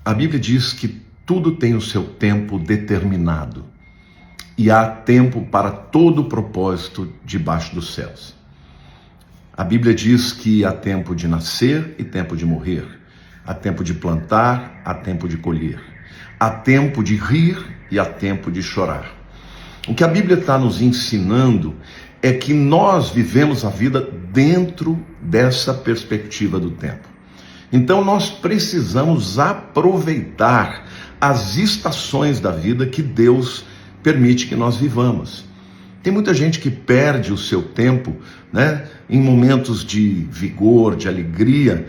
A Bíblia diz que tudo tem o seu tempo determinado e há tempo para todo propósito debaixo dos céus. A Bíblia diz que há tempo de nascer e tempo de morrer, há tempo de plantar, há tempo de colher, há tempo de rir e há tempo de chorar. O que a Bíblia está nos ensinando é que nós vivemos a vida dentro dessa perspectiva do tempo. Então nós precisamos aproveitar as estações da vida que Deus permite que nós vivamos. Tem muita gente que perde o seu tempo, em momentos de vigor, de alegria,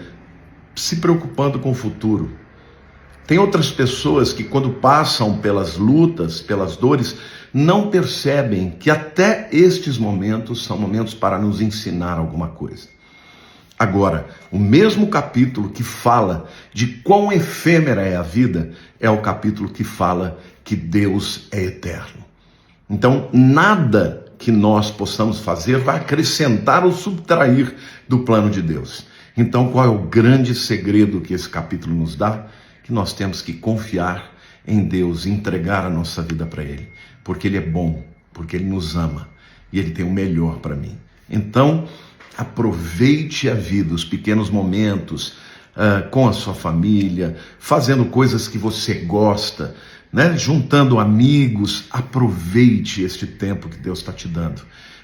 se preocupando com o futuro. Tem outras pessoas que, quando passam pelas lutas, pelas dores, não percebem que até estes momentos são momentos para nos ensinar alguma coisa. Agora, o mesmo capítulo que fala de quão efêmera é a vida, é o capítulo que fala que Deus é eterno. Então, nada que nós possamos fazer vai acrescentar ou subtrair do plano de Deus. Então, qual é o grande segredo que esse capítulo nos dá? Que nós temos que confiar em Deus, entregar a nossa vida para Ele, porque Ele é bom, porque Ele nos ama e Ele tem o melhor para mim. Então, aproveite a vida, os pequenos momentos com a sua família, fazendo coisas que você gosta, juntando amigos. Aproveite este tempo que Deus está te dando,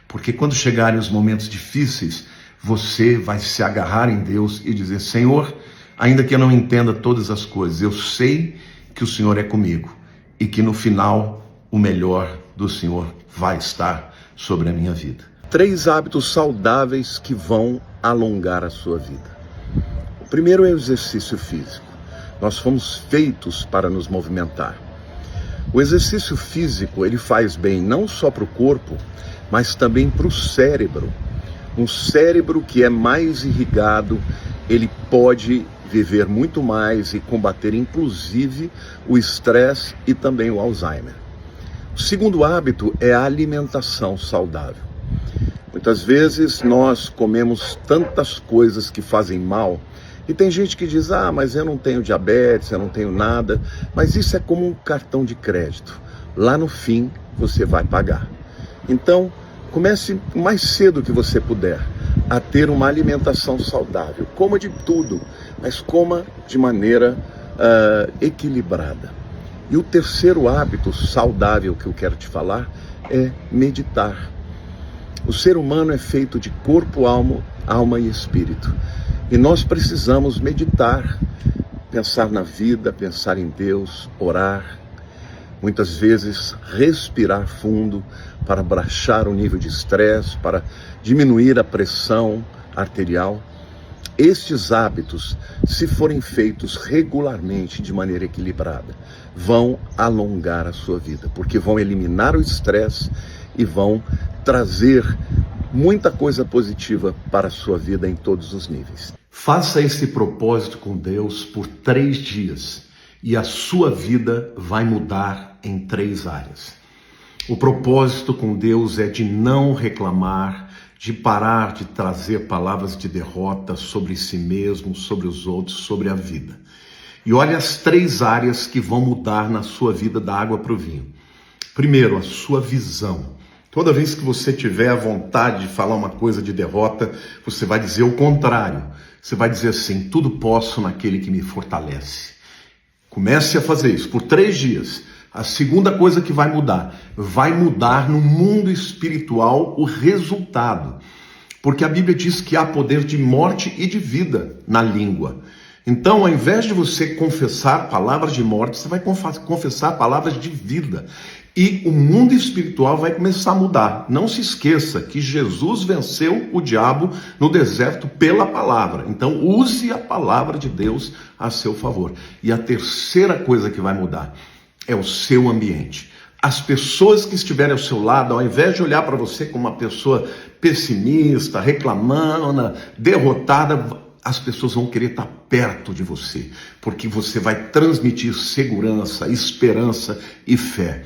porque quando chegarem os momentos difíceis, você vai se agarrar em Deus e dizer: Senhor, ainda que eu não entenda todas as coisas, eu sei que o Senhor é comigo e que no final o melhor do Senhor vai estar sobre a minha vida. 3 hábitos saudáveis que vão alongar a sua vida. O primeiro é o exercício físico. Nós fomos feitos para nos movimentar. O exercício físico, ele faz bem não só para o corpo, mas também para o cérebro. Um cérebro que é mais irrigado, ele pode viver muito mais e combater inclusive o estresse e também o Alzheimer. O segundo hábito é a alimentação saudável. Muitas vezes nós comemos tantas coisas que fazem mal, e tem gente que diz: mas eu não tenho diabetes, eu não tenho nada, mas isso é como um cartão de crédito. Lá no fim você vai pagar. Então, comece o mais cedo que você puder a ter uma alimentação saudável. Coma de tudo, mas coma de maneira equilibrada. E o terceiro hábito saudável que eu quero te falar é meditar. O ser humano é feito de corpo, alma e espírito. E nós precisamos meditar, pensar na vida, pensar em Deus, orar. Muitas vezes respirar fundo para baixar o nível de estresse, para diminuir a pressão arterial. Estes hábitos, se forem feitos regularmente de maneira equilibrada, vão alongar a sua vida, porque vão eliminar o estresse e vão trazer muita coisa positiva para a sua vida em todos os níveis. Faça esse propósito com Deus por 3 dias e a sua vida vai mudar em 3 áreas. O propósito com Deus é de não reclamar, de parar de trazer palavras de derrota sobre si mesmo, sobre os outros, sobre a vida. E olha as 3 áreas que vão mudar na sua vida da água para o vinho. Primeiro, a sua visão. Toda vez que você tiver a vontade de falar uma coisa de derrota, você vai dizer o contrário. Você vai dizer assim: tudo posso naquele que me fortalece. Comece a fazer isso por 3 dias. A segunda coisa que vai mudar no mundo espiritual o resultado. Porque a Bíblia diz que há poder de morte e de vida na língua. Então, ao invés de você confessar palavras de morte, você vai confessar palavras de vida. E o mundo espiritual vai começar a mudar. Não se esqueça que Jesus venceu o diabo no deserto pela palavra. Então, use a palavra de Deus a seu favor. E a terceira coisa que vai mudar é o seu ambiente. As pessoas que estiverem ao seu lado, ao invés de olhar para você como uma pessoa pessimista, reclamona, derrotada, as pessoas vão querer estar perto de você, porque você vai transmitir segurança, esperança e fé.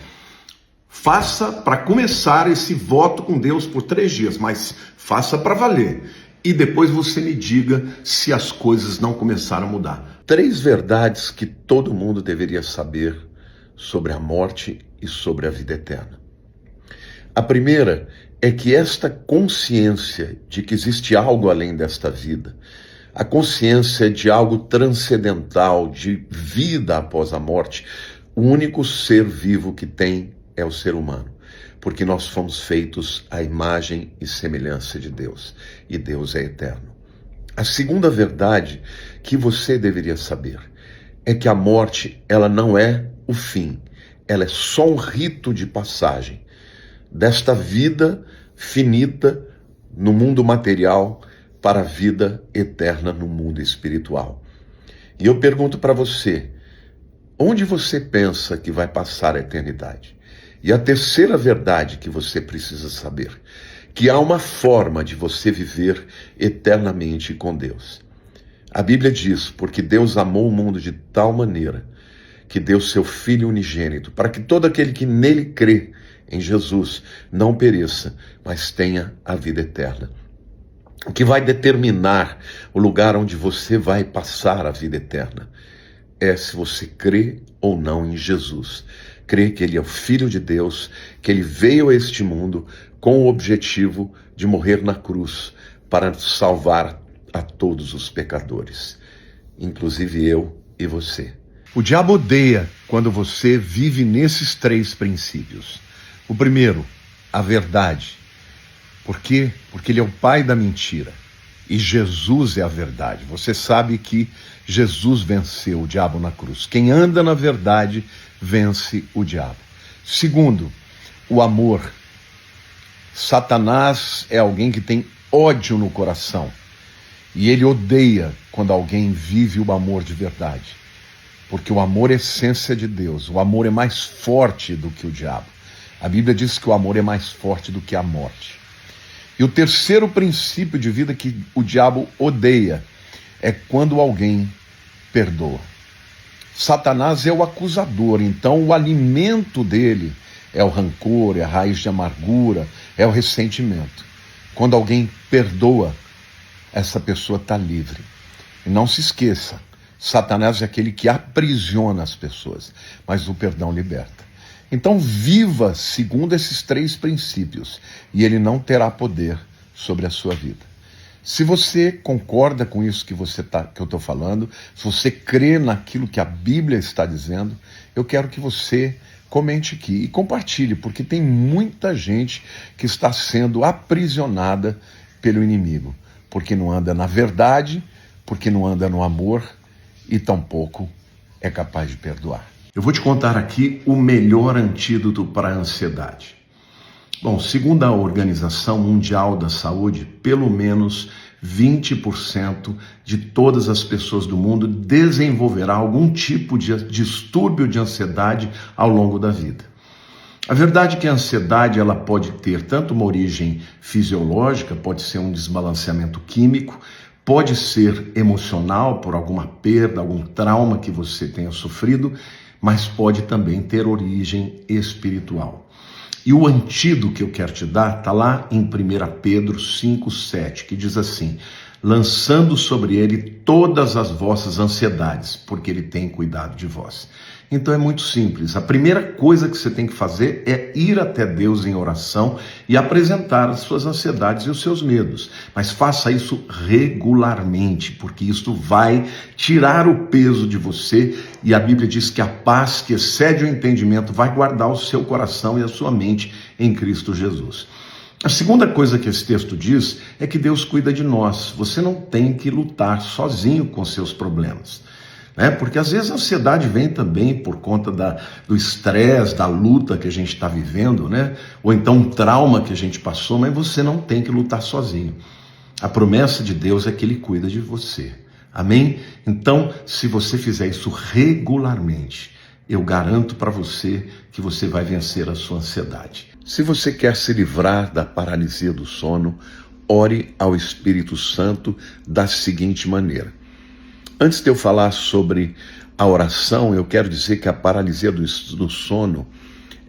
Faça para começar esse voto com Deus por 3 dias, mas faça para valer. e depois você me diga se as coisas não começaram a mudar. 3 verdades que todo mundo deveria saber sobre a morte e sobre a vida eterna. A primeira é que esta consciência de que existe algo além desta vida, a consciência de algo transcendental, de vida após a morte, o único ser vivo que tem é o ser humano, porque nós fomos feitos à imagem e semelhança de Deus, e Deus é eterno. A segunda verdade que você deveria saber é que a morte, ela não é o fim, ela é só um rito de passagem desta vida finita no mundo material para a vida eterna no mundo espiritual. E eu pergunto para você, onde você pensa que vai passar a eternidade? E a terceira verdade que você precisa saber, que há uma forma de você viver eternamente com Deus. A Bíblia diz, porque Deus amou o mundo de tal maneira que deu seu Filho unigênito, para que todo aquele que nele crê, em Jesus, não pereça, mas tenha a vida eterna. O que vai determinar o lugar onde você vai passar a vida eterna é se você crê ou não em Jesus. Crê que Ele é o Filho de Deus, que Ele veio a este mundo com o objetivo de morrer na cruz para salvar a todos os pecadores, inclusive eu e você. O diabo odeia quando você vive nesses 3 princípios. O primeiro, a verdade. Por quê? Porque ele é o pai da mentira. E Jesus é a verdade. Você sabe que Jesus venceu o diabo na cruz. Quem anda na verdade vence o diabo. Segundo, o amor. Satanás é alguém que tem ódio no coração. E ele odeia quando alguém vive o amor de verdade. Porque o amor é a essência de Deus. O amor é mais forte do que o diabo. A Bíblia diz que o amor é mais forte do que a morte. E o terceiro princípio de vida que o diabo odeia é quando alguém perdoa. Satanás é o acusador, então o alimento dele é o rancor, é a raiz de amargura, é o ressentimento. Quando alguém perdoa, essa pessoa está livre. E não se esqueça, Satanás é aquele que aprisiona as pessoas, mas o perdão liberta. Então viva segundo esses 3 princípios e ele não terá poder sobre a sua vida. Se você concorda com isso que eu estou falando, se você crê naquilo que a Bíblia está dizendo, eu quero que você comente aqui e compartilhe, porque tem muita gente que está sendo aprisionada pelo inimigo, porque não anda na verdade, porque não anda no amor e tampouco é capaz de perdoar. Eu vou te contar aqui o melhor antídoto para a ansiedade. Bom, segundo a Organização Mundial da Saúde, pelo menos 20% de todas as pessoas do mundo desenvolverá algum tipo de distúrbio de ansiedade ao longo da vida. A verdade é que a ansiedade ela pode ter tanto uma origem fisiológica, pode ser um desbalanceamento químico, pode ser emocional por alguma perda, algum trauma que você tenha sofrido, mas pode também ter origem espiritual. E o antídoto que eu quero te dar está lá em 1 Pedro 5,7, que diz assim: lançando sobre ele todas as vossas ansiedades, porque ele tem cuidado de vós. Então é muito simples. A primeira coisa que você tem que fazer é ir até Deus em oração e apresentar as suas ansiedades e os seus medos. Mas faça isso regularmente, porque isso vai tirar o peso de você. E a Bíblia diz que a paz que excede o entendimento vai guardar o seu coração e a sua mente em Cristo Jesus. A segunda coisa que esse texto diz é que Deus cuida de nós. Você não tem que lutar sozinho com seus problemas. Porque às vezes a ansiedade vem também por conta do estresse, da luta que a gente está vivendo, ou então um trauma que a gente passou, mas você não tem que lutar sozinho. A promessa de Deus é que Ele cuida de você. Amém? Então, se você fizer isso regularmente, eu garanto para você que você vai vencer a sua ansiedade. Se você quer se livrar da paralisia do sono, ore ao Espírito Santo da seguinte maneira. Antes de eu falar sobre a oração, eu quero dizer que a paralisia do sono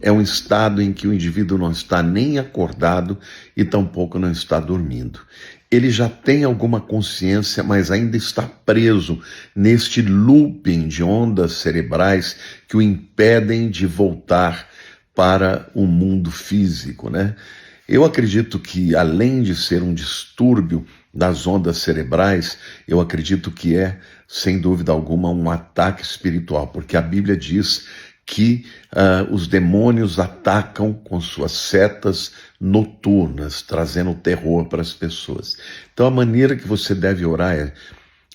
é um estado em que o indivíduo não está nem acordado e tampouco não está dormindo. ele já tem alguma consciência, mas ainda está preso neste looping de ondas cerebrais que o impedem de voltar para o mundo físico, né? Eu acredito que, além de ser um distúrbio das ondas cerebrais, eu acredito que é, sem dúvida alguma, um ataque espiritual, porque a Bíblia diz que os demônios atacam com suas setas noturnas, trazendo terror para as pessoas. Então a maneira que você deve orar é: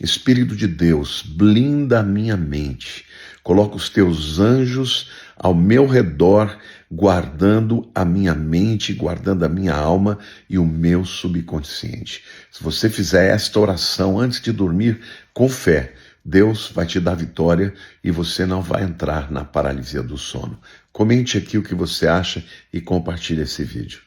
Espírito de Deus, blinda a minha mente, coloca os teus anjos ao meu redor, guardando a minha mente, guardando a minha alma e o meu subconsciente. Se você fizer esta oração antes de dormir, com fé, Deus vai te dar vitória e você não vai entrar na paralisia do sono. Comente aqui o que você acha e compartilhe esse vídeo.